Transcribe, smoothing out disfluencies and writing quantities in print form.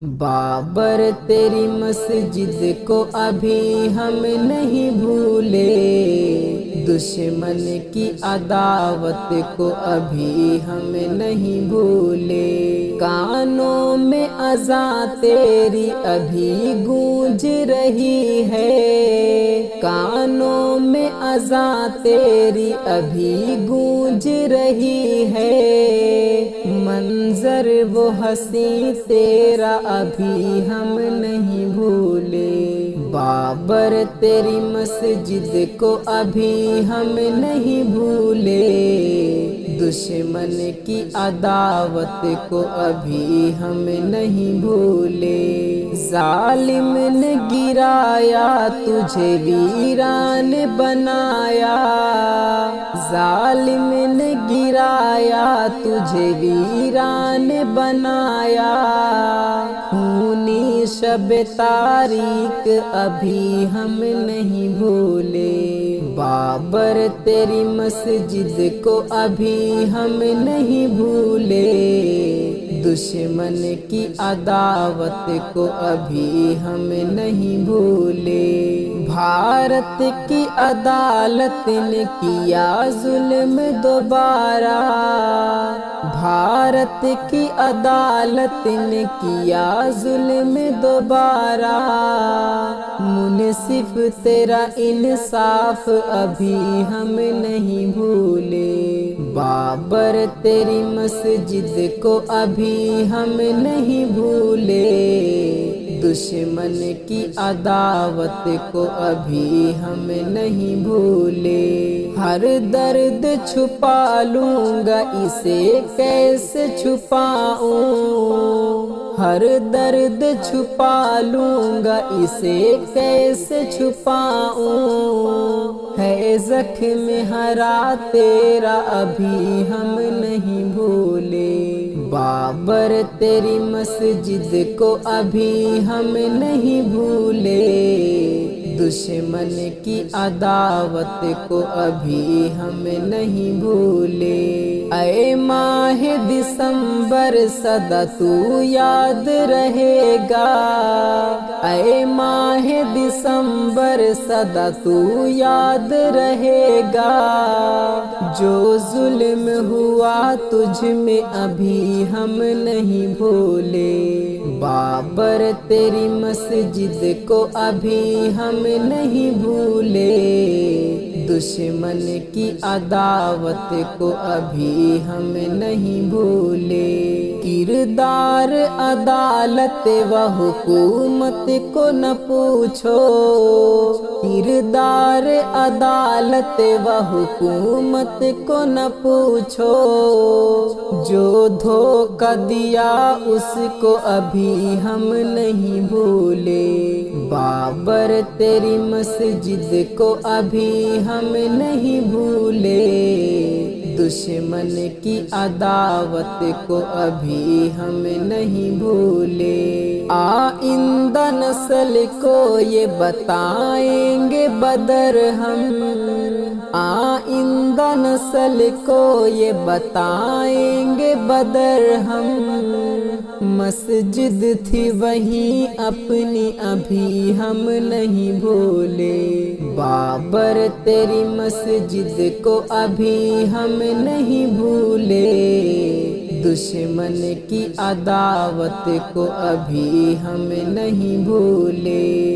بابر تیری مسجد کو ابھی ہم نہیں بھولے، دشمن کی عداوت کو ابھی ہم نہیں بھولے، کانوں میں اذان تیری ابھی گونج رہی ہے، کانوں میں اذان تیری ابھی گونج رہی ہے، منظر وہ حسین تیرا ابھی ہم نہیں بھولے، بابر تیری مسجد کو ابھی ہم نہیں بھولے، دشمن کی عداوت کو ابھی ہم نہیں بھولے، ظالم نے گرایا تجھے ویران بنایا، ظالم نے گرایا تجھے ویران بنایا، خونی شب تاریک ابھی ہم نہیں بھولے، بابر تیری مسجد کو ابھی ہم نہیں بھولے، دشمن کی عداوت کو ابھی ہم نہیں بھولے، بھارت کی عدالت نے کیا ظلم دوبارہ، بھارت کی عدالت نے کیا ظلم دوبارہ، منصف تیرا انصاف ابھی ہم نہیں بھولے، بابر تیری مسجد کو ابھی ہم نہیں بھولے، دشمن کی عداوت کو ابھی ہم نہیں بھولے، ہر درد چھپا لوں گا اسے کیسے چھپاؤں، ہر درد چھپا لوں گا اسے کیسے چھپاؤں، ہے زخم ہرا تیرا ابھی ہم نہیں بھولے، بابر تیری مسجد کو ابھی ہم نہیں بھولے، دشمن کی عداوت کو ابھی ہم نہیں بھولے، اے ماہ دسمبر سدا تو یاد رہے گا، اے ماہ دسمبر سدا تو یاد رہے گا، جو ظلم ہوا تجھ میں ابھی ہم نہیں بھولے، بابر تیری مسجد کو ابھی ہم نہیں بھولے، دشمن کی عداوت کو ابھی ہم نہیں بھولے، کردار عدالت و حکومت کو نہ پوچھو، کردار عدالت و حکومت کو نہ پوچھو، جو دھوکہ دیا اس کو ابھی ہم نہیں بھولے، بابر تیری مسجد کو ابھی ہم نہیں بھولے، دشمن کی عداوت کو ابھی ہم نہیں بھولے، آئندہ نسل کو یہ بتائیں گے بدر ہم، آئندہ نسل کو یہ بتائیں گے بدر ہم، مسجد تھی وہیں اپنی ابھی ہم نہیں بھولے، بابر تیری مسجد کو ابھی ہم نہیں بھولے، دشمن کی عداوت کو ابھی ہم نہیں بھولے۔